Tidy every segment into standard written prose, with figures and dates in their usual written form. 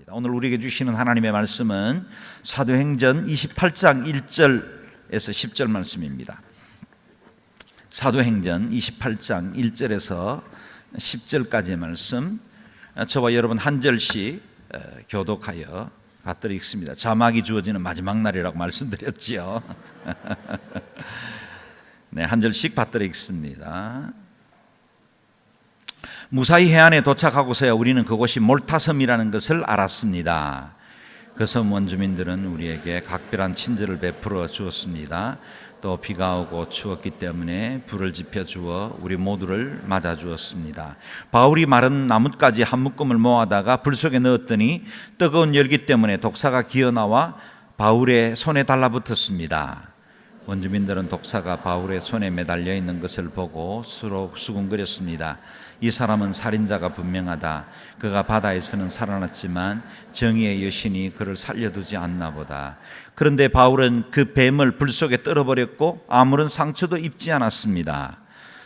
바랍니다. 오늘 우리에게 주시는 하나님의 말씀은 사도행전 28장 1절에서 10절 말씀입니다. 사도행전 28장 1절에서 10절까지의 말씀, 저와 여러분 한 절씩 교독하여 받들어 읽습니다. 자막이 주어지는 마지막 날이라고 말씀드렸지요. 네, 한 절씩 받들어 읽습니다. 무사히 해안에 도착하고서야 우리는 그곳이 몰타섬이라는 것을 알았습니다. 그 섬 원주민들은 우리에게 각별한 친절을 베풀어 주었습니다. 또 비가 오고 추웠기 때문에 불을 지펴 주어 우리 모두를 맞아 주었습니다. 바울이 마른 나뭇가지 한 묶음을 모아다가 불 속에 넣었더니 뜨거운 열기 때문에 독사가 기어나와 바울의 손에 달라붙었습니다. 원주민들은 독사가 바울의 손에 매달려 있는 것을 보고 서로 수군거렸습니다. 이 사람은 살인자가 분명하다. 그가 바다에서는 살아났지만 정의의 여신이 그를 살려두지 않나 보다. 그런데 바울은 그 뱀을 불 속에 떨어버렸고 아무런 상처도 입지 않았습니다.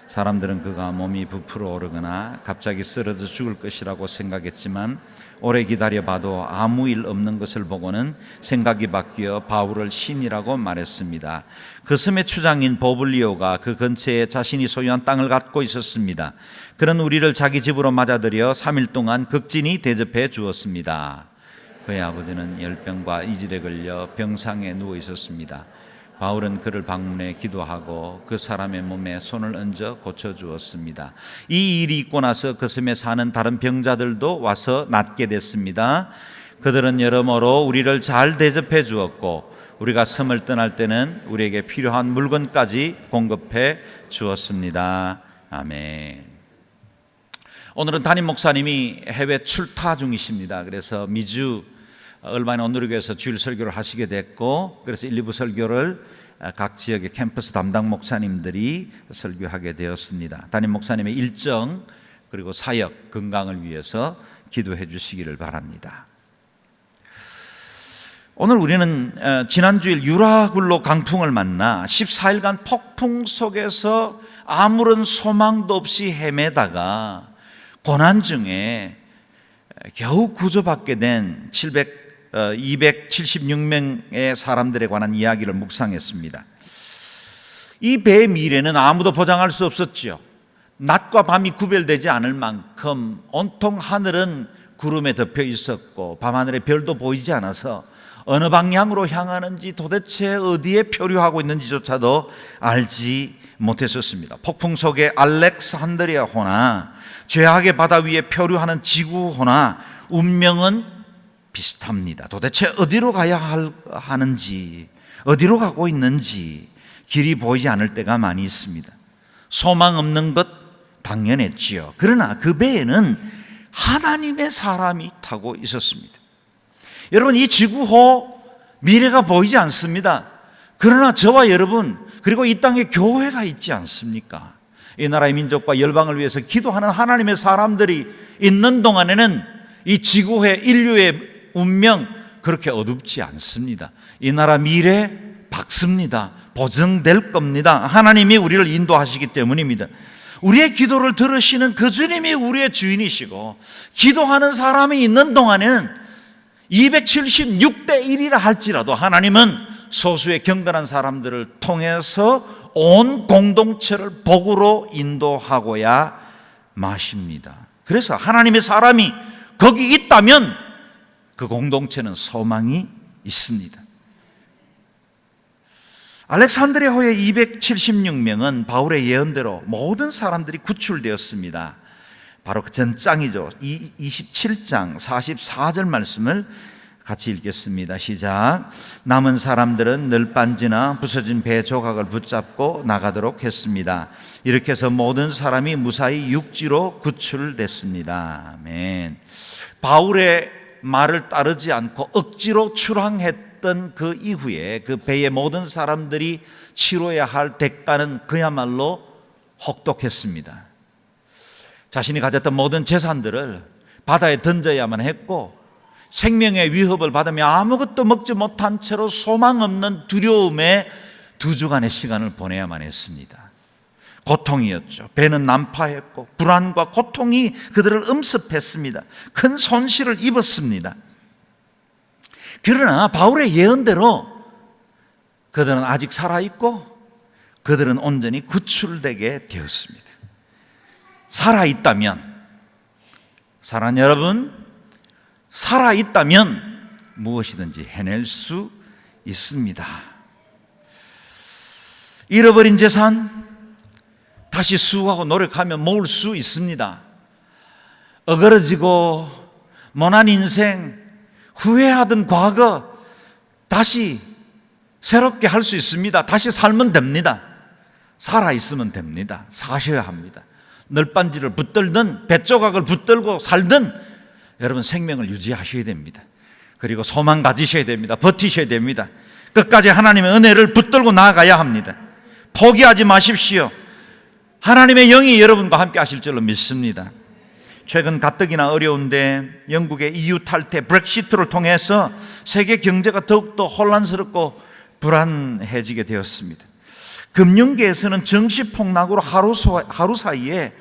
사람들은 그가 몸이 부풀어 오르거나 갑자기 쓰러져 죽을 것이라고 생각했지만 오래 기다려봐도 아무 일 없는 것을 보고는 생각이 바뀌어 바울을 신이라고 말했습니다. 그 섬의 추장인 보블리오가 그 근처에 자신이 소유한 땅을 갖고 있었습니다. 그는 우리를 자기 집으로 맞아들여 3일 동안 극진히 대접해 주었습니다. 그의 아버지는 열병과 이질에 걸려 병상에 누워 있었습니다. 바울은 그를 방문해 기도하고 그 사람의 몸에 손을 얹어 고쳐주었습니다. 이 일이 있고 나서 그 섬에 사는 다른 병자들도 와서 낫게 됐습니다. 그들은 여러모로 우리를 잘 대접해 주었고 우리가 섬을 떠날 때는 우리에게 필요한 물건까지 공급해 주었습니다. 아멘. 오늘은 담임 목사님이 해외 출타 중이십니다. 그래서 미주 얼마나 온누리교회에서 주일 설교를 하시게 됐고, 그래서 1, 2부 설교를 각 지역의 캠퍼스 담당 목사님들이 설교하게 되었습니다. 담임 목사님의 일정 그리고 사역 건강을 위해서 기도해 주시기를 바랍니다. 오늘 우리는 지난주일 유라굴로 강풍을 만나 14일간 폭풍 속에서 아무런 소망도 없이 헤매다가 고난 중에 겨우 구조받게 된 276명의 사람들에 관한 이야기를 묵상했습니다. 이 배의 미래는 아무도 보장할 수 없었죠. 낮과 밤이 구별되지 않을 만큼 온통 하늘은 구름에 덮여 있었고 밤하늘에 별도 보이지 않아서 어느 방향으로 향하는지 도대체 어디에 표류하고 있는지조차도 알지 못했었습니다. 폭풍 속의 알렉산드리아호나 죄악의 바다 위에 표류하는 지구호나 운명은 비슷합니다. 도대체 어디로 가야 하는지, 어디로 가고 있는지 길이 보이지 않을 때가 많이 있습니다. 소망 없는 것 당연했지요. 그러나 그 배에는 하나님의 사람이 타고 있었습니다. 여러분, 이 지구호 미래가 보이지 않습니다. 그러나 저와 여러분 그리고 이 땅에 교회가 있지 않습니까? 이 나라의 민족과 열방을 위해서 기도하는 하나님의 사람들이 있는 동안에는 이 지구의 인류의 운명 그렇게 어둡지 않습니다. 이 나라 미래 밝습니다. 보증될 겁니다. 하나님이 우리를 인도하시기 때문입니다. 우리의 기도를 들으시는 그 주님이 우리의 주인이시고 기도하는 사람이 있는 동안에는 276대 1이라 할지라도 하나님은 소수의 경건한 사람들을 통해서 온 공동체를 복으로 인도하고야 마십니다. 그래서 하나님의 사람이 거기 있다면 그 공동체는 소망이 있습니다. 알렉산드리아호의 276명은 바울의 예언대로 모든 사람들이 구출되었습니다. 바로 그 전장이죠. 27장 44절 말씀을 같이 읽겠습니다. 시작. 남은 사람들은 널빤지나 부서진 배 조각을 붙잡고 나가도록 했습니다. 이렇게 해서 모든 사람이 무사히 육지로 구출됐습니다. 아멘. 바울의 말을 따르지 않고 억지로 출항했던 그 이후에 그 배의 모든 사람들이 치러야 할 대가는 그야말로 혹독했습니다. 자신이 가졌던 모든 재산들을 바다에 던져야만 했고 생명의 위협을 받으며 아무것도 먹지 못한 채로 소망 없는 두려움에 2주간의 시간을 보내야만 했습니다. 고통이었죠. 배는 난파했고 불안과 고통이 그들을 엄습했습니다. 큰 손실을 입었습니다. 그러나 바울의 예언대로 그들은 아직 살아있고 그들은 온전히 구출되게 되었습니다. 살아있다면, 사랑하는 여러분, 살아있다면 무엇이든지 해낼 수 있습니다. 잃어버린 재산 다시 수호하고 노력하면 모을 수 있습니다. 어그러지고 모난 인생, 후회하던 과거 다시 새롭게 할 수 있습니다. 다시 살면 됩니다. 살아있으면 됩니다. 사셔야 합니다. 널빤지를 붙들든 뱃조각을 붙들고 살든 여러분 생명을 유지하셔야 됩니다. 그리고 소망 가지셔야 됩니다. 버티셔야 됩니다. 끝까지 하나님의 은혜를 붙들고 나아가야 합니다. 포기하지 마십시오. 하나님의 영이 여러분과 함께 하실 줄로 믿습니다. 최근 가뜩이나 어려운데 영국의 EU 탈퇴 브렉시트를 통해서 세계 경제가 더욱더 혼란스럽고 불안해지게 되었습니다. 금융계에서는 증시 폭락으로 하루 사이에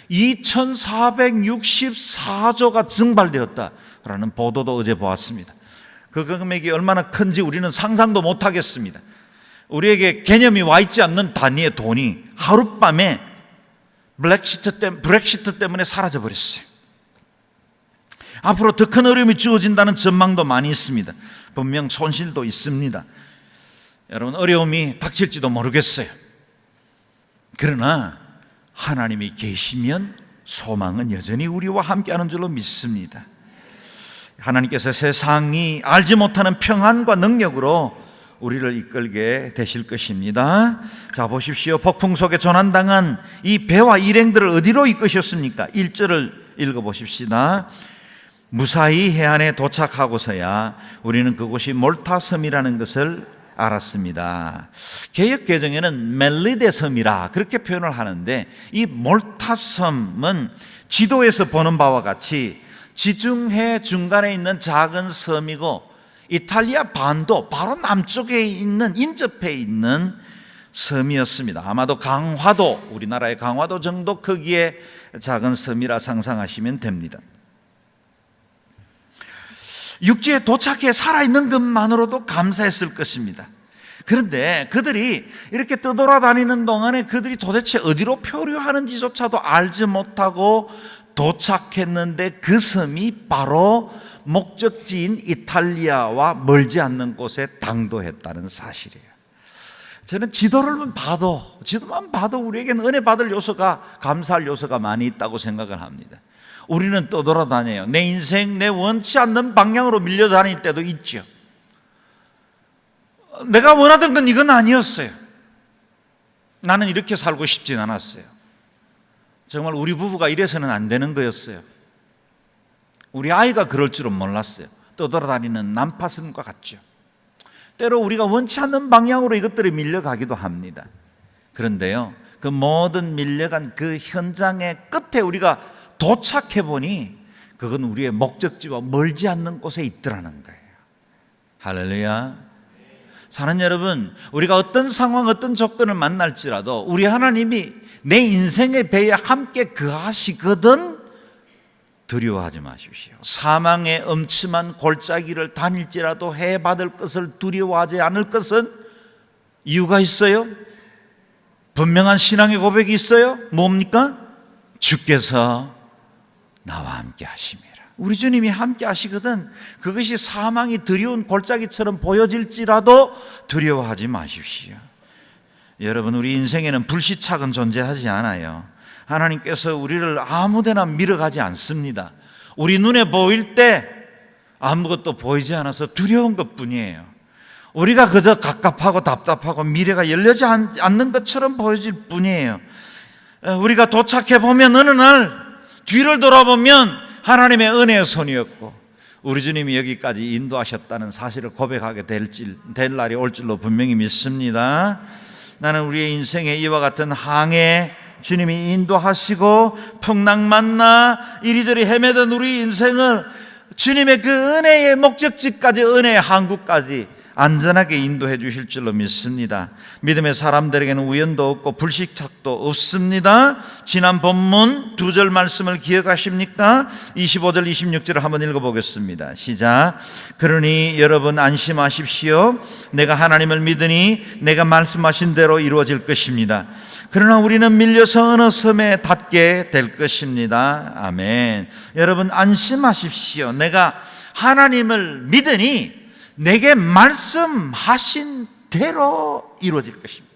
2464조가 증발되었다라는 보도도 어제 보았습니다. 그 금액이 얼마나 큰지 우리는 상상도 못하겠습니다. 우리에게 개념이 와 있지 않는 단위의 돈이 하룻밤에 브렉시트 때문에 사라져버렸어요. 앞으로 더 큰 어려움이 주어진다는 전망도 많이 있습니다. 분명 손실도 있습니다. 여러분, 어려움이 닥칠지도 모르겠어요. 그러나 하나님이 계시면 소망은 여전히 우리와 함께하는 줄로 믿습니다. 하나님께서 세상이 알지 못하는 평안과 능력으로 우리를 이끌게 되실 것입니다. 자, 보십시오. 폭풍 속에 조난당한 이 배와 일행들을 어디로 이끄셨습니까? 1절을 읽어보십시다. 무사히 해안에 도착하고서야 우리는 그곳이 몰타섬이라는 것을 알았습니다. 개역개정에는 멜리데 섬이라 그렇게 표현을 하는데, 이 몰타섬은 지도에서 보는 바와 같이 지중해 중간에 있는 작은 섬이고 이탈리아 반도 바로 남쪽에 있는, 인접해 있는 섬이었습니다. 아마도 강화도, 우리나라의 강화도 정도 크기의 작은 섬이라 상상하시면 됩니다. 육지에 도착해 살아있는 것만으로도 감사했을 것입니다. 그런데 그들이 이렇게 떠돌아다니는 동안에 그들이 도대체 어디로 표류하는지조차도 알지 못하고 도착했는데, 그 섬이 바로 목적지인 이탈리아와 멀지 않는 곳에 당도했다는 사실이에요. 저는 지도만 봐도 우리에게는 은혜 받을 요소가, 감사할 요소가 많이 있다고 생각을 합니다. 우리는 떠돌아다녀요. 내 인생, 내 원치 않는 방향으로 밀려다닐 때도 있죠. 내가 원하던 건 이건 아니었어요. 나는 이렇게 살고 싶진 않았어요. 정말 우리 부부가 이래서는 안 되는 거였어요. 우리 아이가 그럴 줄은 몰랐어요. 떠돌아다니는 난파선과 같죠. 때로 우리가 원치 않는 방향으로 이것들이 밀려가기도 합니다. 그런데요, 그 모든 밀려간 그 현장의 끝에 우리가 도착해 보니 그건 우리의 목적지와 멀지 않는 곳에 있더라는 거예요. 할렐루야. 사는 여러분, 우리가 어떤 상황, 어떤 조건을 만날지라도 우리 하나님이 내 인생의 배에 함께 거하시거든 두려워하지 마십시오. 사망의 엄침한 골짜기를 다닐지라도 해받을 것을 두려워하지 않을 것은 이유가 있어요. 분명한 신앙의 고백이 있어요. 뭡니까? 주께서 나와 함께 하심이라. 우리 주님이 함께 하시거든 그것이 사망이 두려운 골짜기처럼 보여질지라도 두려워하지 마십시오. 여러분, 우리 인생에는 불시착은 존재하지 않아요. 하나님께서 우리를 아무데나 밀어가지 않습니다. 우리 눈에 보일 때 아무것도 보이지 않아서 두려운 것뿐이에요. 우리가 그저 갑갑하고 답답하고 미래가 열리지 않는 것처럼 보여질 뿐이에요. 우리가 도착해 보면 어느 날 뒤를 돌아보면 하나님의 은혜의 손이었고 우리 주님이 여기까지 인도하셨다는 사실을 고백하게 될 날이 올 줄로 분명히 믿습니다. 나는 우리의 인생에 이와 같은 항해 주님이 인도하시고 풍랑 만나 이리저리 헤매던 우리 인생을 주님의 그 은혜의 목적지까지, 은혜의 항구까지 안전하게 인도해 주실 줄로 믿습니다. 믿음의 사람들에게는 우연도 없고 불식착도 없습니다. 지난 본문 2절 말씀을 기억하십니까? 25절 26절을 한번 읽어보겠습니다. 시작. 그러니 여러분 안심하십시오. 내가 하나님을 믿으니 내가 말씀하신 대로 이루어질 것입니다. 그러나 우리는 밀려서 어느 섬에 닿게 될 것입니다. 아멘. 여러분 안심하십시오. 내가 하나님을 믿으니 내게 말씀하신 대로 이루어질 것입니다.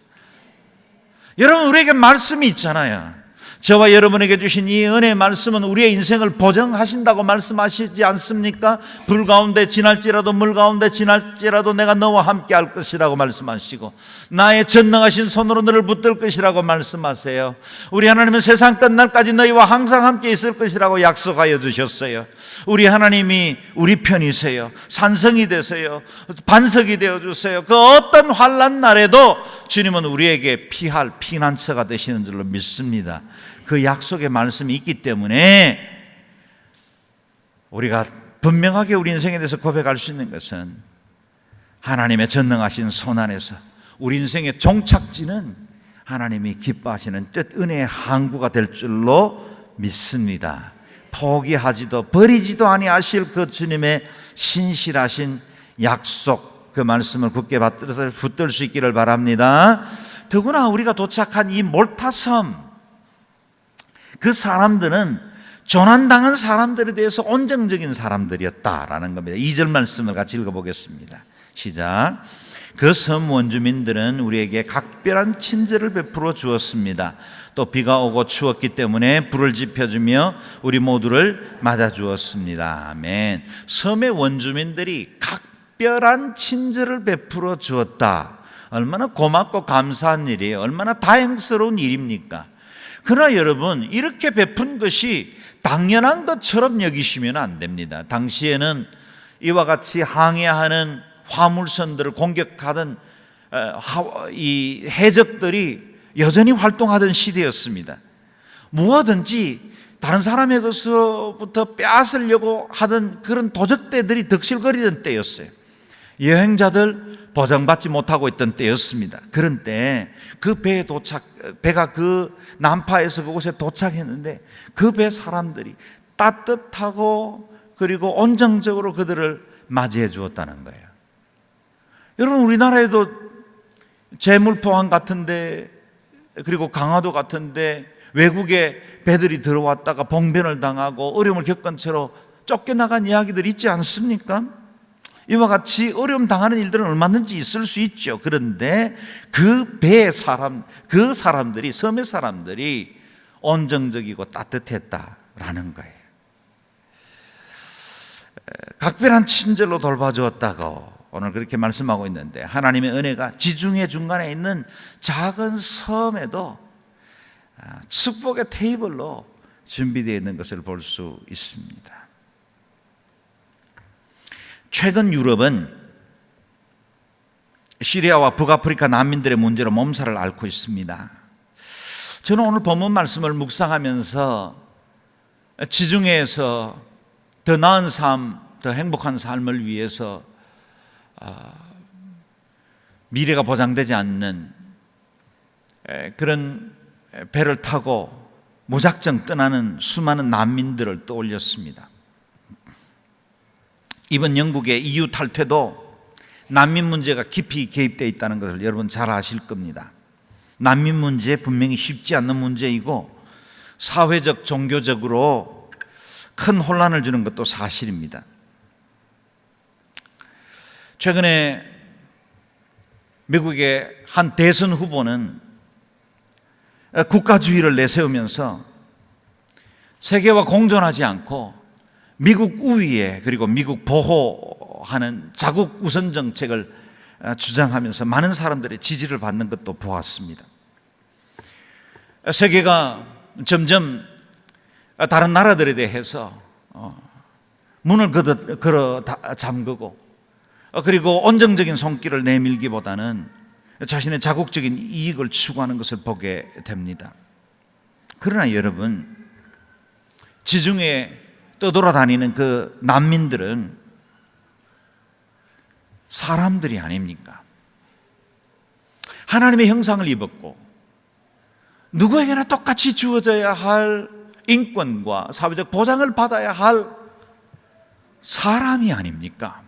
여러분, 우리에게 말씀이 있잖아요. 저와 여러분에게 주신 이 은혜의 말씀은 우리의 인생을 보정하신다고 말씀하시지 않습니까? 불 가운데 지날지라도 물 가운데 지날지라도 내가 너와 함께 할 것이라고 말씀하시고, 나의 전능하신 손으로 너를 붙들 것이라고 말씀하세요. 우리 하나님은 세상 끝날까지 너희와 항상 함께 있을 것이라고 약속하여 주셨어요. 우리 하나님이 우리 편이세요. 산성이 되세요. 반석이 되어주세요. 그 어떤 환난 날에도 주님은 우리에게 피할 피난처가 되시는 줄로 믿습니다. 그 약속의 말씀이 있기 때문에 우리가 분명하게 우리 인생에 대해서 고백할 수 있는 것은 하나님의 전능하신 손 안에서 우리 인생의 종착지는 하나님이 기뻐하시는 뜻 은혜의 항구가 될 줄로 믿습니다. 포기하지도 버리지도 아니하실 그 주님의 신실하신 약속, 그 말씀을 굳게 붙들 수 있기를 바랍니다. 더구나 우리가 도착한 이 몰타섬, 그 사람들은 조난당한 사람들에 대해서 온정적인 사람들이었다라는 겁니다. 2절 말씀을 같이 읽어보겠습니다. 시작. 그 섬 원주민들은 우리에게 각별한 친절을 베풀어 주었습니다. 또 비가 오고 추웠기 때문에 불을 지펴주며 우리 모두를 맞아주었습니다. 아멘. 섬의 원주민들이 각별한 친절을 베풀어 주었다. 얼마나 고맙고 감사한 일이에요. 얼마나 다행스러운 일입니까? 그러나 여러분, 이렇게 베푼 것이 당연한 것처럼 여기시면 안 됩니다. 당시에는 이와 같이 항해하는 화물선들을 공격하던 이 해적들이 여전히 활동하던 시대였습니다. 무엇든지 다른 사람의 것으로부터 빼앗으려고 하던 그런 도적대들이 득실거리던 때였어요. 여행자들 보장받지 못하고 있던 때였습니다. 그런 때 그 배가 그 난파에서 그곳에 도착했는데 그 배 사람들이 따뜻하고 그리고 온정적으로 그들을 맞이해 주었다는 거예요. 여러분, 우리나라에도 제물포항 같은데 그리고 강화도 같은데 외국의 배들이 들어왔다가 봉변을 당하고 어려움을 겪은 채로 쫓겨나간 이야기들 있지 않습니까? 이와 같이 어려움 당하는 일들은 얼마든지 있을 수 있죠. 그런데 그 배의 사람, 그 사람들이, 섬의 사람들이 온정적이고 따뜻했다라는 거예요. 각별한 친절로 돌봐주었다고 오늘 그렇게 말씀하고 있는데, 하나님의 은혜가 지중해 중간에 있는 작은 섬에도 축복의 테이블로 준비되어 있는 것을 볼 수 있습니다. 최근 유럽은 시리아와 북아프리카 난민들의 문제로 몸살을 앓고 있습니다. 저는 오늘 본문 말씀을 묵상하면서 지중해에서 더 나은 삶, 더 행복한 삶을 위해서 미래가 보장되지 않는 그런 배를 타고 무작정 떠나는 수많은 난민들을 떠올렸습니다. 이번 영국의 EU 탈퇴도 난민 문제가 깊이 개입되어 있다는 것을 여러분 잘 아실 겁니다. 난민 문제 분명히 쉽지 않는 문제이고 사회적, 종교적으로 큰 혼란을 주는 것도 사실입니다. 최근에 미국의 한 대선 후보는 국가주의를 내세우면서 세계와 공존하지 않고 미국 우위에 그리고 미국 보호하는 자국 우선 정책을 주장하면서 많은 사람들의 지지를 받는 것도 보았습니다. 세계가 점점 다른 나라들에 대해서 문을 걸어 잠그고 그리고 온정적인 손길을 내밀기보다는 자신의 자국적인 이익을 추구하는 것을 보게 됩니다. 그러나 여러분, 지중해에 떠돌아다니는 그 난민들은 사람들이 아닙니까? 하나님의 형상을 입었고 누구에게나 똑같이 주어져야 할 인권과 사회적 보장을 받아야 할 사람이 아닙니까?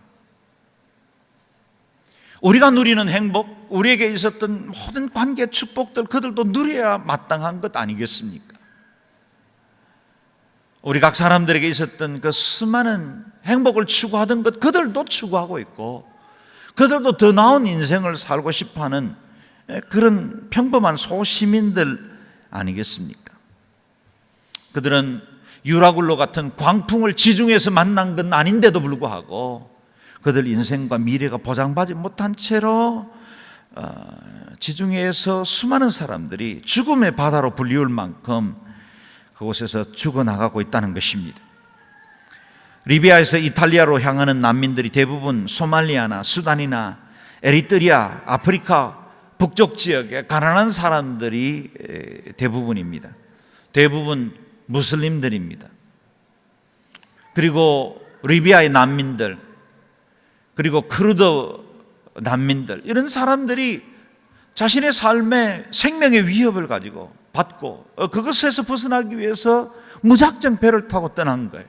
우리가 누리는 행복, 우리에게 있었던 모든 관계 축복들 그들도 누려야 마땅한 것 아니겠습니까? 우리 각 사람들에게 있었던 그 수많은 행복을 추구하던 것 그들도 추구하고 있고 그들도 더 나은 인생을 살고 싶어하는 그런 평범한 소시민들 아니겠습니까? 그들은 유라굴로 같은 광풍을 지중해에서 만난 건 아닌데도 불구하고 그들 인생과 미래가 보장받지 못한 채로 지중해에서 수많은 사람들이 죽음의 바다로 불리울 만큼 그곳에서 죽어나가고 있다는 것입니다. 리비아에서 이탈리아로 향하는 난민들이 대부분 소말리아나 수단이나 에리트리아, 아프리카 북쪽 지역의 가난한 사람들이 대부분입니다. 대부분 무슬림들입니다. 그리고 리비아의 난민들, 그리고 크루드 난민들, 이런 사람들이 자신의 삶에 생명의 위협을 가지고 받고 그것에서 벗어나기 위해서 무작정 배를 타고 떠난 거예요.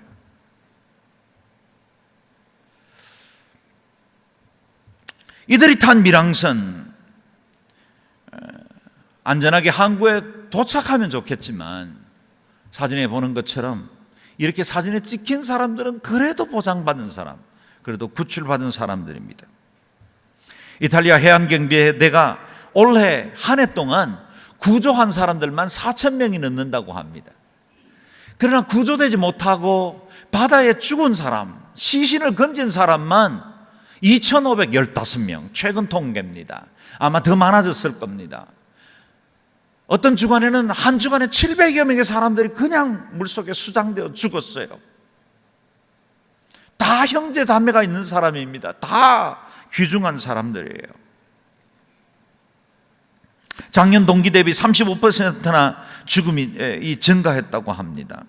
이들이 탄 밀항선 안전하게 항구에 도착하면 좋겠지만 사진에 보는 것처럼 이렇게 사진에 찍힌 사람들은 그래도 보장받은 사람, 그래도 구출받은 사람들입니다. 이탈리아 해안경비대가 올해 한 해 동안 구조한 사람들만 4,000명이 넘는다고 합니다. 그러나 구조되지 못하고 바다에 죽은 사람, 시신을 건진 사람만 2,515명, 최근 통계입니다. 아마 더 많아졌을 겁니다. 어떤 주간에는 한 주간에 700여 명의 사람들이 그냥 물속에 수장되어 죽었어요. 다 형제 자매가 있는 사람입니다. 다 귀중한 사람들이에요. 작년 동기 대비 35%나 죽음이 증가했다고 합니다.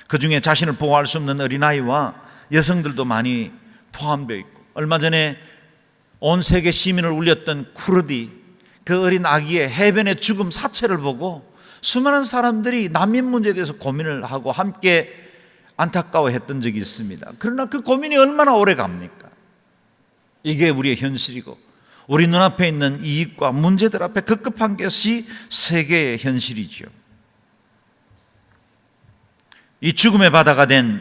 그중에 자신을 보호할 수 없는 어린아이와 여성들도 많이 포함되어 있고, 얼마 전에 온 세계 시민을 울렸던 쿠르디, 그 어린 아기의 해변의 죽음 사체를 보고 수많은 사람들이 난민 문제에 대해서 고민을 하고 함께 안타까워했던 적이 있습니다. 그러나 그 고민이 얼마나 오래 갑니까? 이게 우리의 현실이고 우리 눈앞에 있는 이익과 문제들 앞에 급급한 것이 세계의 현실이죠. 이 죽음의 바다가 된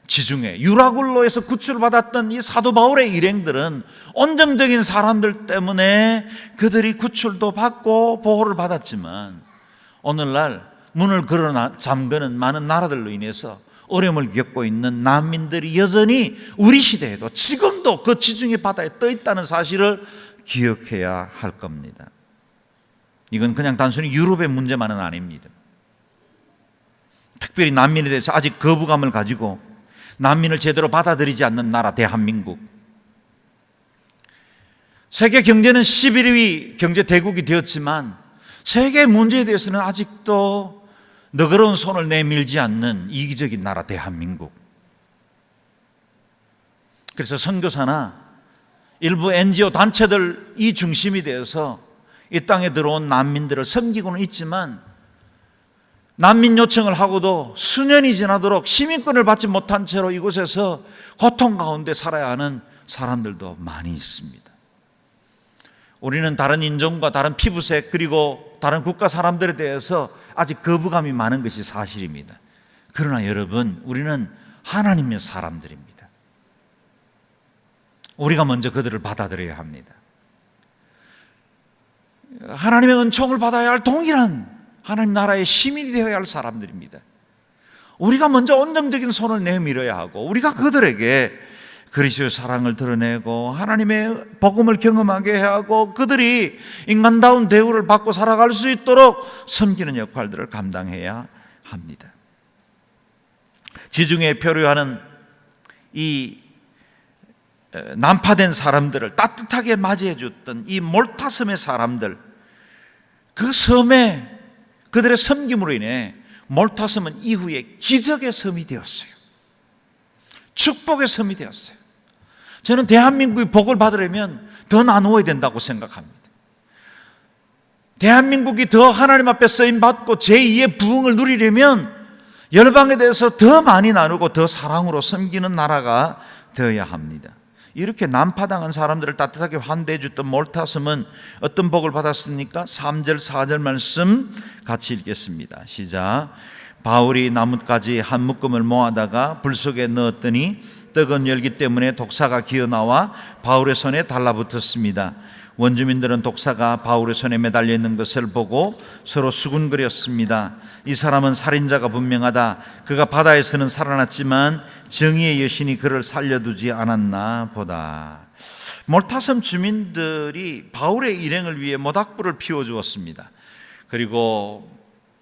지중해 유라굴로에서 구출받았던 이 사도 바울의 일행들은 온정적인 사람들 때문에 그들이 구출도 받고 보호를 받았지만 오늘날 문을 걸어 잠그는 많은 나라들로 인해서 어려움을 겪고 있는 난민들이 여전히 우리 시대에도 지금도 그 지중해 바다에 떠 있다는 사실을 기억해야 할 겁니다. 이건 그냥 단순히 유럽의 문제만은 아닙니다. 특별히 난민에 대해서 아직 거부감을 가지고 난민을 제대로 받아들이지 않는 나라 대한민국, 세계 경제는 11위 경제 대국이 되었지만 세계 문제에 대해서는 아직도 너그러운 손을 내밀지 않는 이기적인 나라 대한민국. 그래서 선교사나 일부 NGO 단체들 이 중심이 되어서 이 땅에 들어온 난민들을 섬기고는 있지만 난민 요청을 하고도 수년이 지나도록 시민권을 받지 못한 채로 이곳에서 고통 가운데 살아야 하는 사람들도 많이 있습니다. 우리는 다른 인종과 다른 피부색 그리고 다른 국가 사람들에 대해서 아직 거부감이 많은 것이 사실입니다. 그러나 여러분, 우리는 하나님의 사람들입니다. 우리가 먼저 그들을 받아들여야 합니다. 하나님의 은총을 받아야 할 동일한 하나님 나라의 시민이 되어야 할 사람들입니다. 우리가 먼저 온정적인 손을 내밀어야 하고 우리가 그들에게 그리스도의 사랑을 드러내고 하나님의 복음을 경험하게 해야 하고 그들이 인간다운 대우를 받고 살아갈 수 있도록 섬기는 역할들을 감당해야 합니다. 지중해에 표류하는 이 난파된 사람들을 따뜻하게 맞이해 줬던 이 몰타 섬의 사람들, 그 섬에 그들의 섬김으로 인해 몰타 섬은 이후에 기적의 섬이 되었어요. 축복의 섬이 되었어요. 저는 대한민국이 복을 받으려면 더 나누어야 된다고 생각합니다. 대한민국이 더 하나님 앞에 쓰임받고 제2의 부흥을 누리려면 열방에 대해서 더 많이 나누고 더 사랑으로 섬기는 나라가 되어야 합니다. 이렇게 난파당한 사람들을 따뜻하게 환대해 줬던 몰타섬은 어떤 복을 받았습니까? 3절 4절 말씀 같이 읽겠습니다. 시작. 바울이 나뭇가지 한 묶음을 모아다가 불 속에 넣었더니 뜨거운 열기 때문에 독사가 기어나와 바울의 손에 달라붙었습니다. 원주민들은 독사가 바울의 손에 매달려 있는 것을 보고 서로 수군거렸습니다. 이 사람은 살인자가 분명하다. 그가 바다에서는 살아났지만 정의의 여신이 그를 살려두지 않았나 보다. 몰타섬 주민들이 바울의 일행을 위해 모닥불을 피워주었습니다. 그리고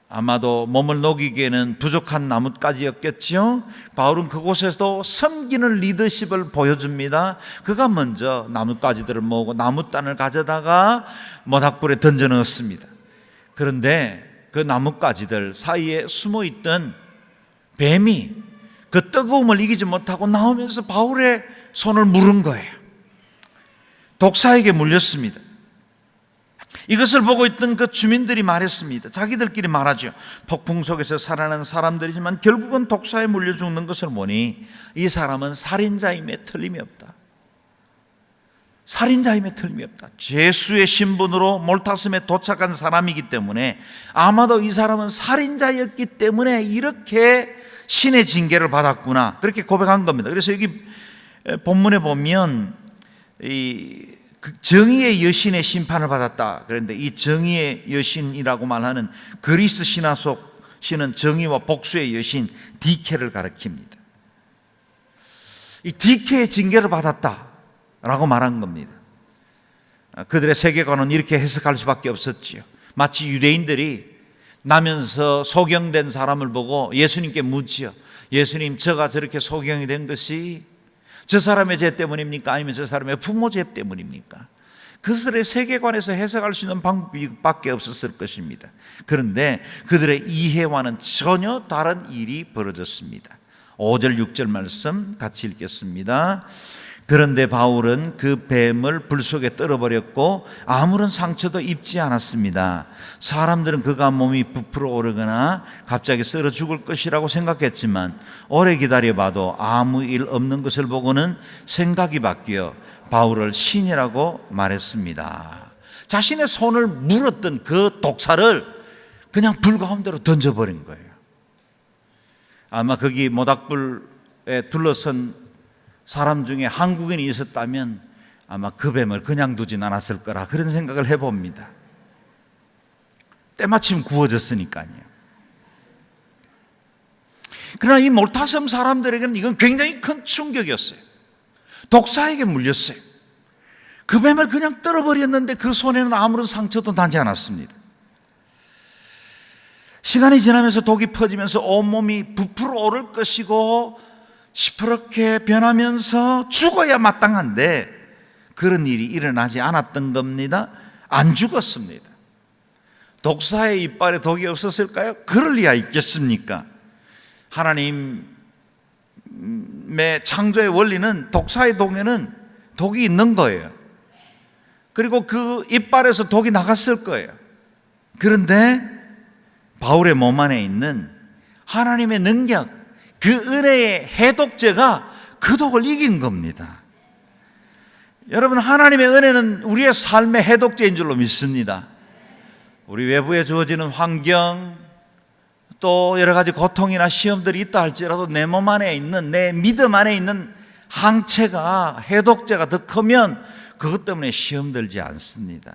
아마도 몸을 녹이기에는 부족한 나뭇가지였겠죠. 바울은 그곳에서도 섬기는 리더십을 보여줍니다. 그가 먼저 나뭇가지들을 모으고 나무단을 가져다가 모닥불에 던져 넣었습니다. 그런데 그 나뭇가지들 사이에 숨어있던 뱀이 그 뜨거움을 이기지 못하고 나오면서 바울의 손을 물은 거예요. 독사에게 물렸습니다. 이것을 보고 있던 그 주민들이 말했습니다. 자기들끼리 말하죠. 폭풍 속에서 살아난 사람들이지만 결국은 독사에 물려 죽는 것을 보니 이 사람은 살인자임에 틀림이 없다. 살인자임에 틀림이 없다. 예수의 신분으로 몰타섬에 도착한 사람이기 때문에 아마도 이 사람은 살인자였기 때문에 이렇게 신의 징계를 받았구나, 그렇게 고백한 겁니다. 그래서 여기 본문에 보면 이 정의의 여신의 심판을 받았다. 그런데 이 정의의 여신이라고 말하는 그리스 신화 속 신은 정의와 복수의 여신 디케를 가리킵니다. 이 디케의 징계를 받았다라고 말한 겁니다. 그들의 세계관은 이렇게 해석할 수밖에 없었지요. 마치 유대인들이 나면서 소경된 사람을 보고 예수님께 묻지요. 예수님, 저가 저렇게 소경이 된 것이 저 사람의 죄 때문입니까? 아니면 저 사람의 부모 죄 때문입니까? 그들의 세계관에서 해석할 수 있는 방법밖에 없었을 것입니다. 그런데 그들의 이해와는 전혀 다른 일이 벌어졌습니다. 5절 6절 말씀 같이 읽겠습니다. 그런데 바울은 그 뱀을 불 속에 떨어버렸고 아무런 상처도 입지 않았습니다. 사람들은 그가 몸이 부풀어 오르거나 갑자기 쓰러 죽을 것이라고 생각했지만 오래 기다려봐도 아무 일 없는 것을 보고는 생각이 바뀌어 바울을 신이라고 말했습니다. 자신의 손을 물었던 그 독사를 그냥 불 가운데로 던져버린 거예요. 아마 거기 모닥불에 둘러선 사람 중에 한국인이 있었다면 아마 그 뱀을 그냥 두진 않았을 거라, 그런 생각을 해봅니다. 때마침 구워졌으니까요. 그러나 이 몰타섬 사람들에게는 이건 굉장히 큰 충격이었어요. 독사에게 물렸어요. 그 뱀을 그냥 떨어버렸는데 그 손에는 아무런 상처도 나지 않았습니다. 시간이 지나면서 독이 퍼지면서 온몸이 부풀어 오를 것이고 시퍼렇게 변하면서 죽어야 마땅한데 그런 일이 일어나지 않았던 겁니다. 안 죽었습니다. 독사의 이빨에 독이 없었을까요? 그럴 리가 있겠습니까? 하나님의 창조의 원리는 독사의 독에는 독이 있는 거예요. 그리고 그 이빨에서 독이 나갔을 거예요. 그런데 바울의 몸 안에 있는 하나님의 능력, 그 은혜의 해독제가 그 독을 이긴 겁니다. 여러분, 하나님의 은혜는 우리의 삶의 해독제인 줄로 믿습니다. 우리 외부에 주어지는 환경, 또 여러 가지 고통이나 시험들이 있다 할지라도 내 몸 안에 있는, 내 믿음 안에 있는 항체가, 해독제가 더 크면 그것 때문에 시험 들지 않습니다.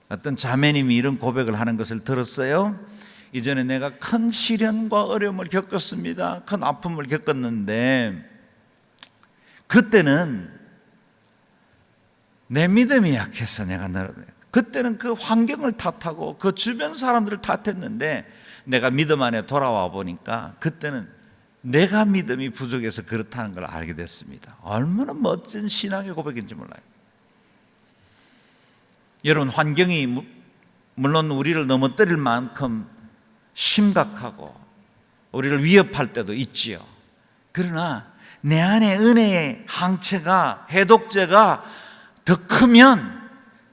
어떤 자매님이 이런 고백을 하는 것을 들었어요. 이전에 내가 큰 시련과 어려움을 겪었습니다. 큰 아픔을 겪었는데 그때는 내 믿음이 약해서 내가 그때는 그 환경을 탓하고 그 주변 사람들을 탓했는데 내가 믿음 안에 돌아와 보니까 그때는 내가 믿음이 부족해서 그렇다는 걸 알게 됐습니다. 얼마나 멋진 신앙의 고백인지 몰라요. 여러분, 환경이 물론 우리를 넘어뜨릴 만큼 심각하고 우리를 위협할 때도 있지요. 그러나 내 안에 은혜의 항체가, 해독제가 더 크면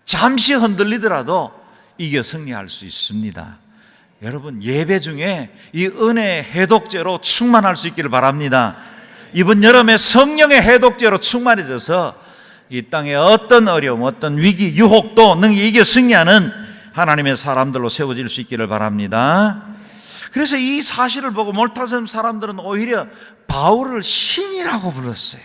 잠시 흔들리더라도 이겨 승리할 수 있습니다. 여러분, 예배 중에 이 은혜의 해독제로 충만할 수 있기를 바랍니다. 이번 여름에 성령의 해독제로 충만해져서 이 땅에 어떤 어려움, 어떤 위기, 유혹도 능히 이겨 승리하는 하나님의 사람들로 세워질 수 있기를 바랍니다. 그래서 이 사실을 보고 몰타섬 사람들은 오히려 바울을 신이라고 불렀어요.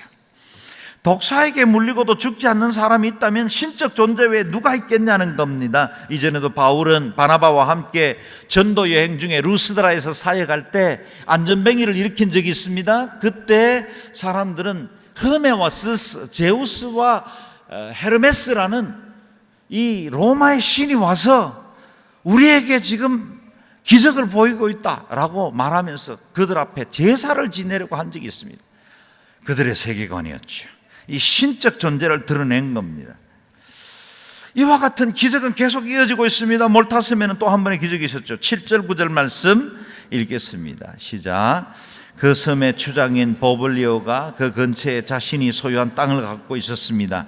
독사에게 물리고도 죽지 않는 사람이 있다면 신적 존재 외에 누가 있겠냐는 겁니다. 이전에도 바울은 바나바와 함께 전도 여행 중에 루스드라에서 사역할 때 안전뱅이를 일으킨 적이 있습니다. 그때 사람들은 흐메와 스스, 제우스와 헤르메스라는 이 로마의 신이 와서 우리에게 지금 기적을 보이고 있다라고 말하면서 그들 앞에 제사를 지내려고 한 적이 있습니다. 그들의 세계관이었죠. 이 신적 존재를 드러낸 겁니다. 이와 같은 기적은 계속 이어지고 있습니다. 몰타섬에는 또 한 번의 기적이 있었죠. 7절 9절 말씀 읽겠습니다. 시작. 그 섬의 추장인 보블리오가 그 근처에 자신이 소유한 땅을 갖고 있었습니다.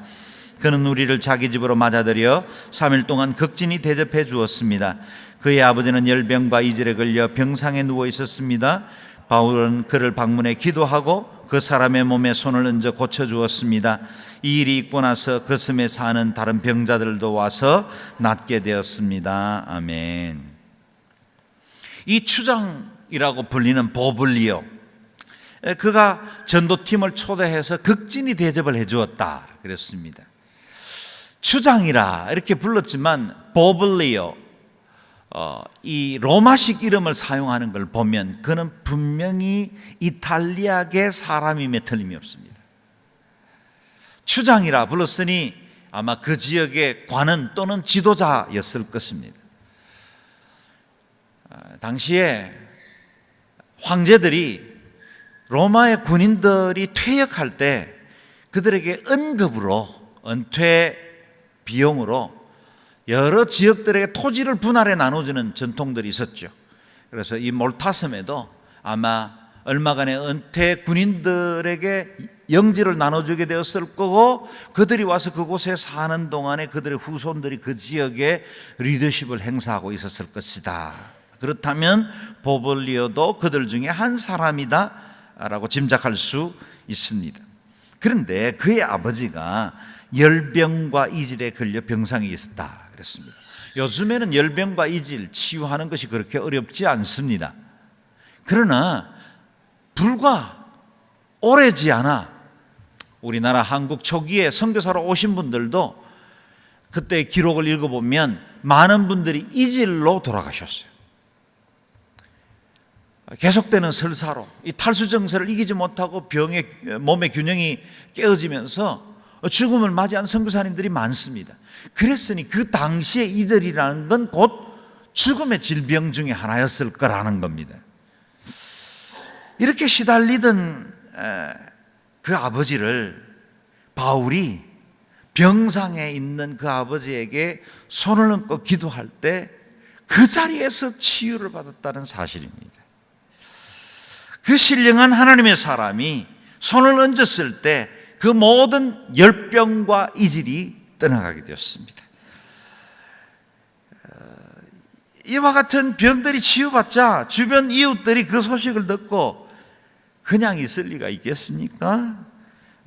그는 우리를 자기 집으로 맞아들여 3일 동안 극진히 대접해 주었습니다. 그의 아버지는 열병과 이질에 걸려 병상에 누워 있었습니다. 바울은 그를 방문해 기도하고 그 사람의 몸에 손을 얹어 고쳐주었습니다. 이 일이 있고 나서 그 섬에 사는 다른 병자들도 와서 낫게 되었습니다. 아멘. 이 추장이라고 불리는 보블리오, 그가 전도팀을 초대해서 극진히 대접을 해주었다 그랬습니다. 추장이라 이렇게 불렀지만 보블리오, 이 로마식 이름을 사용하는 걸 보면 그는 분명히 이탈리아계 사람임에 틀림이 없습니다. 추장이라 불렀으니 아마 그 지역의 관원 또는 지도자였을 것입니다. 당시에 황제들이 로마의 군인들이 퇴역할 때 그들에게 은급으로, 은퇴 비용으로 여러 지역들에게 토지를 분할해 나눠주는 전통들이 있었죠. 그래서 이 몰타섬에도 아마 얼마간의 은퇴 군인들에게 영지를 나눠주게 되었을 거고, 그들이 와서 그곳에 사는 동안에 그들의 후손들이 그 지역에 리더십을 행사하고 있었을 것이다. 그렇다면 보블리오도 그들 중에 한 사람이다 라고 짐작할 수 있습니다. 그런데 그의 아버지가 열병과 이질에 걸려 병상에 있었다 그랬습니다. 요즘에는 열병과 이질 치유하는 것이 그렇게 어렵지 않습니다. 그러나 불과 오래지 않아 우리나라 한국 초기에 선교사로 오신 분들도 그때 기록을 읽어보면 많은 분들이 이질로 돌아가셨어요. 계속되는 설사로 이 탈수 증세를 이기지 못하고 몸의 균형이 깨어지면서 죽음을 맞이한 선교사님들이 많습니다. 그랬으니 그 당시에 이절이라는 건 곧 죽음의 질병 중에 하나였을 거라는 겁니다. 이렇게 시달리던 그 아버지를 바울이 병상에 있는 그 아버지에게 손을 얹고 기도할 때 그 자리에서 치유를 받았다는 사실입니다. 그 신령한 하나님의 사람이 손을 얹었을 때 그 모든 열병과 이질이 떠나가게 되었습니다. 이와 같은 병들이 치유받자 주변 이웃들이 그 소식을 듣고 그냥 있을 리가 있겠습니까?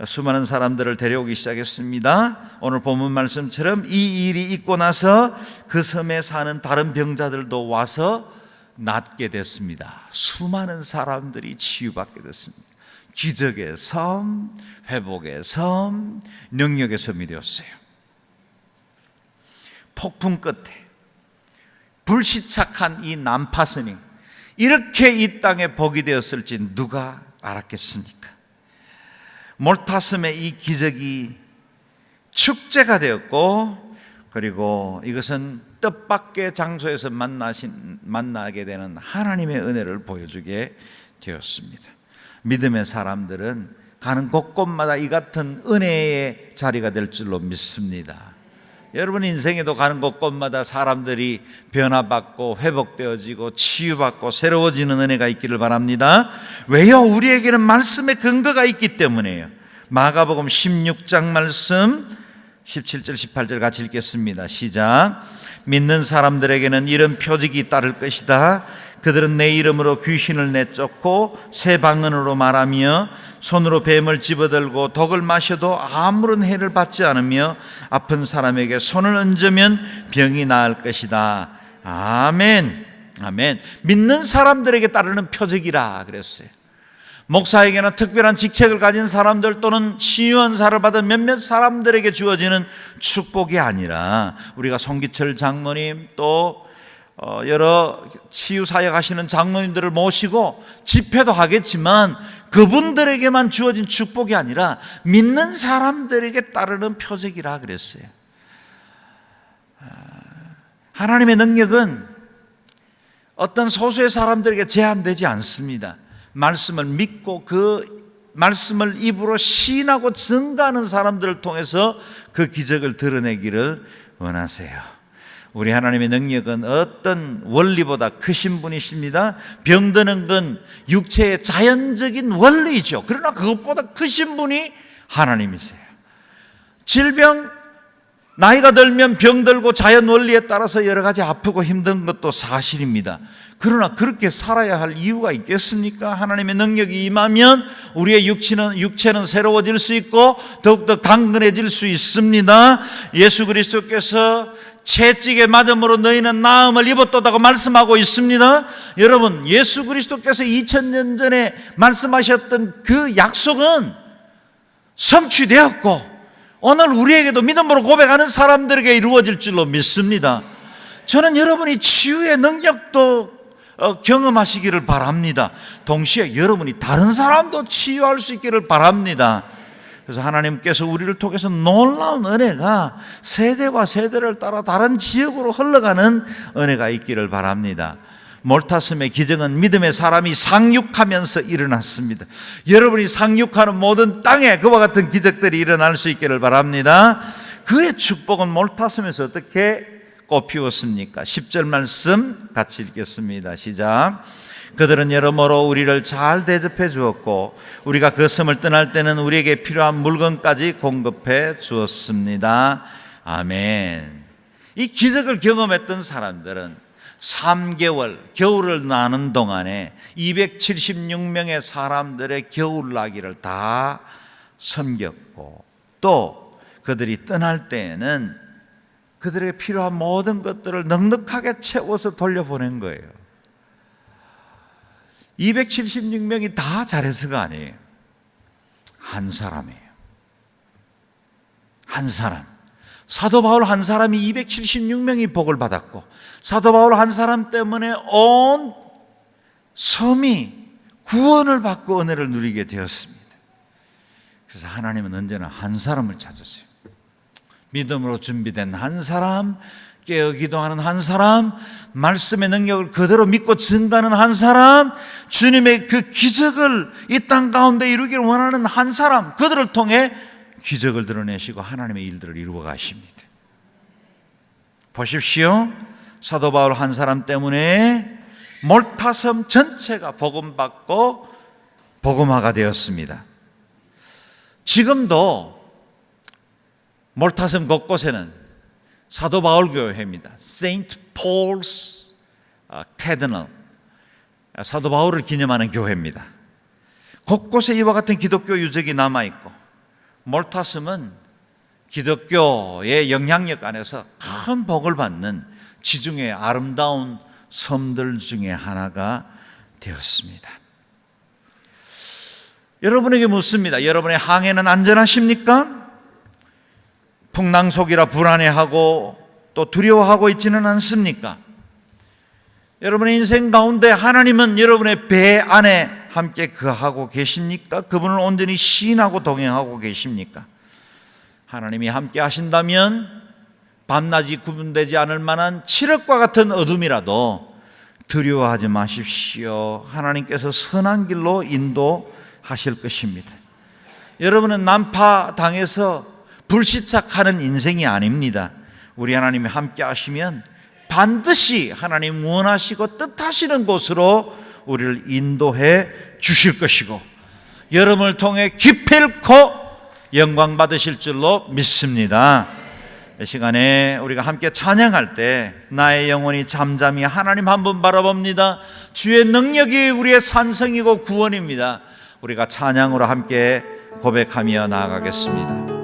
수많은 사람들을 데려오기 시작했습니다. 오늘 본문 말씀처럼 이 일이 있고 나서 그 섬에 사는 다른 병자들도 와서 낫게 됐습니다. 수많은 사람들이 치유받게 됐습니다. 기적의 섬, 회복의 섬, 능력의 섬이 되었어요. 폭풍 끝에 불시착한 이 난파선이 이렇게 이 땅에 복이 되었을지 누가 알았겠습니까? 몰타섬의 이 기적이 축제가 되었고, 그리고 이것은 뜻밖의 장소에서 만나게 되는 하나님의 은혜를 보여주게 되었습니다. 믿음의 사람들은 가는 곳곳마다 이 같은 은혜의 자리가 될 줄로 믿습니다. 여러분 인생에도 가는 곳곳마다 사람들이 변화받고 회복되어지고 치유받고 새로워지는 은혜가 있기를 바랍니다. 왜요? 우리에게는 말씀의 근거가 있기 때문에요. 마가복음 16장 말씀 17절 18절 같이 읽겠습니다. 시작. 믿는 사람들에게는 이런 표적이 따를 것이다. 그들은 내 이름으로 귀신을 내쫓고 새 방언으로 말하며 손으로 뱀을 집어들고 독을 마셔도 아무런 해를 받지 않으며 아픈 사람에게 손을 얹으면 병이 나을 것이다. 아멘. 아멘. 믿는 사람들에게 따르는 표적이라 그랬어요. 목사에게나 특별한 직책을 가진 사람들 또는 시의원사를 받은 몇몇 사람들에게 주어지는 축복이 아니라 우리가 송기철 장로님 또 여러 치유사역 하시는 장로님들을 모시고 집회도 하겠지만 그분들에게만 주어진 축복이 아니라 믿는 사람들에게 따르는 표적이라 그랬어요. 하나님의 능력은 어떤 소수의 사람들에게 제한되지 않습니다. 말씀을 믿고 그 말씀을 입으로 시인하고 증거하는 사람들을 통해서 그 기적을 드러내기를 원하세요. 우리 하나님의 능력은 어떤 원리보다 크신 분이십니다. 병드는 건 육체의 자연적인 원리죠. 그러나 그것보다 크신 분이 하나님이세요. 질병, 나이가 들면 병들고 자연 원리에 따라서 여러 가지 아프고 힘든 것도 사실입니다. 그러나 그렇게 살아야 할 이유가 있겠습니까? 하나님의 능력이 임하면 우리의 육체는 새로워질 수 있고 더욱더 강건해질 수 있습니다. 예수 그리스도께서 채찍에 맞음으로 너희는 나음을 입었도다고 말씀하고 있습니다. 여러분, 예수 그리스도께서 2000년 전에 말씀하셨던 그 약속은 성취되었고 오늘 우리에게도 믿음으로 고백하는 사람들에게 이루어질 줄로 믿습니다. 저는 여러분이 치유의 능력도 경험하시기를 바랍니다. 동시에 여러분이 다른 사람도 치유할 수 있기를 바랍니다. 그래서 하나님께서 우리를 통해서 놀라운 은혜가 세대와 세대를 따라 다른 지역으로 흘러가는 은혜가 있기를 바랍니다. 몰타슴의 기적은 믿음의 사람이 상륙하면서 일어났습니다. 여러분이 상륙하는 모든 땅에 그와 같은 기적들이 일어날 수 있기를 바랍니다. 그의 축복은 몰타슴에서 어떻게 꽃피웠습니까? 10절 말씀 같이 읽겠습니다. 시작. 그들은 여러모로 우리를 잘 대접해 주었고 우리가 그 섬을 떠날 때는 우리에게 필요한 물건까지 공급해 주었습니다. 아멘. 이 기적을 경험했던 사람들은 3개월 겨울을 나는 동안에 276명의 사람들의 겨울나기를 다 섬겼고 또 그들이 떠날 때에는 그들에게 필요한 모든 것들을 넉넉하게 채워서 돌려보낸 거예요. 276명이 다 잘해서가 아니에요. 한 사람이에요. 한 사람. 사도 바울 한 사람이 276명이 복을 받았고 사도 바울 한 사람 때문에 온 섬이 구원을 받고 은혜를 누리게 되었습니다. 그래서 하나님은 언제나 한 사람을 찾으세요. 믿음으로 준비된 한 사람, 깨어 기도하는 한 사람, 말씀의 능력을 그대로 믿고 증거하는 한 사람, 주님의 그 기적을 이 땅 가운데 이루기를 원하는 한 사람, 그들을 통해 기적을 드러내시고 하나님의 일들을 이루어 가십니다. 보십시오. 사도 바울 한 사람 때문에 몰타섬 전체가 복음받고 복음화가 되었습니다. 지금도 몰타섬 곳곳에는 사도 바울 교회입니다. 세인트 폴스 캐더널, 사도 바울을 기념하는 교회입니다. 곳곳에 이와 같은 기독교 유적이 남아있고 몰타섬은 기독교의 영향력 안에서 큰 복을 받는 지중해 아름다운 섬들 중에 하나가 되었습니다. 여러분에게 묻습니다. 여러분의 항해는 안전하십니까? 풍랑속이라 불안해하고 또 두려워하고 있지는 않습니까? 여러분의 인생 가운데 하나님은 여러분의 배 안에 함께 거하고 계십니까? 그분을 온전히 시인하고 동행하고 계십니까? 하나님이 함께 하신다면 밤낮이 구분되지 않을 만한 칠흑과 같은 어둠이라도 두려워하지 마십시오. 하나님께서 선한 길로 인도하실 것입니다. 여러분은 난파당해서 불시착하는 인생이 아닙니다. 우리 하나님이 함께 하시면 반드시 하나님 원하시고 뜻하시는 곳으로 우리를 인도해 주실 것이고, 여러분을 통해 기필코 영광 받으실 줄로 믿습니다. 이 시간에 우리가 함께 찬양할 때 나의 영혼이 잠잠히 하나님 한 분 바라봅니다. 주의 능력이 우리의 산성이고 구원입니다. 우리가 찬양으로 함께 고백하며 나아가겠습니다.